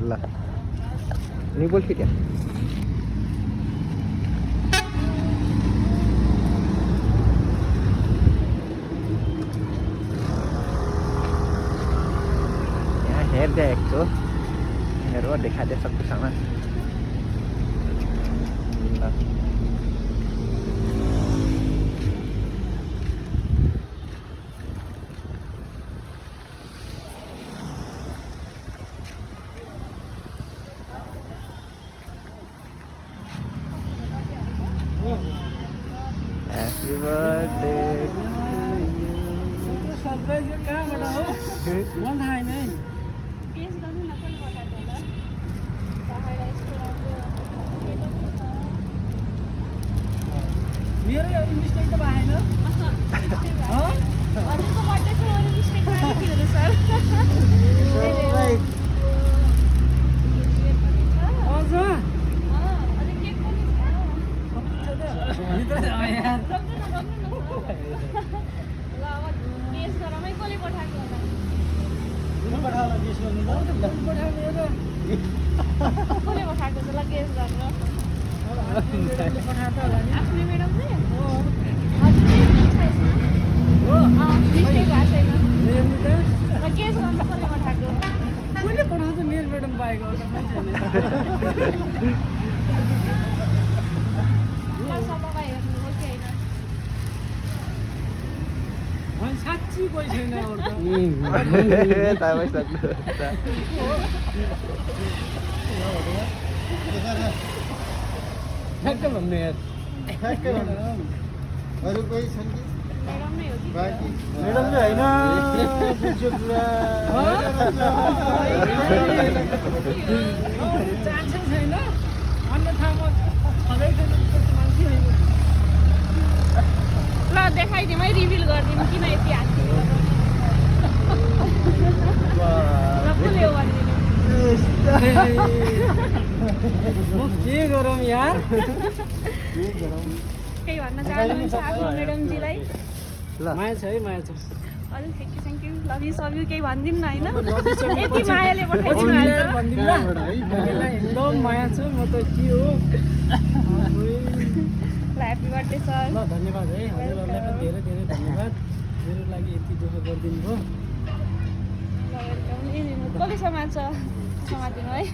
ल निबोल फिट्या यहाँ हेर्दै आएको हेर देखाइदिए सक्छु सामान ल Happy birthday to you. Surprise यो कहाँबाट हो मन थाहा छैन है केस गर्नु न कोही पठाएको होला पहाड मेरो मिस्टेक त भएन हजुरको बर्थडे थियो अरू मिस्टेक गरेको सर अझ अझै केक पनि छ यार ल अब केस गरमै कसले पठाएको होला पठाउला केस गर्नु त पठाउने हो कसले पठाएको छ ल केस गर्न त पठाएको होला नि आफ्नै म्याडमले हजुर मिस्टेक भएको छैन हेर्नु त र केस गर्न कसले पठाएको कसले पठाउँछ मेरो म्याडम पाएको हो त सबैलाई हेर्नु हो कि होइन साँच्ची कोही छैन अरू त तपाईँ सक्नु ठ्याक्क भन्नु यार अरू कोही छन् कि म्याडम नै हो कि बाँकी म्याडम चाहिँ होइन चान्सै छैन अन्यथामा छँदै छैन मान्छे ल देखाइदिउँ है रिभिल गरिदिउँ किन यति हात्ती ल कसले हो भनिदिनु म के गरौँ यार केही भन्न चाहनुहुन्छ आफ्नो म्याडमजीलाई ल माया छ है माया छ हजुर thank you love you sub you केही भनिदिउँ न होइन यति मायाले पठाइदिनु भनिदिनु भएको भनिदिनु ल तपाईँलाई एकदम माया छ म त के हो ल ह्याप्पी बर्थडे सर ल धन्यवाद है हजुरहरूलाई पनि धेरै धेरै धन्यवाद मेरो लागि यति दुःख गरिदिनु भयो ल वेलकम कसले समात्छ समातिनु है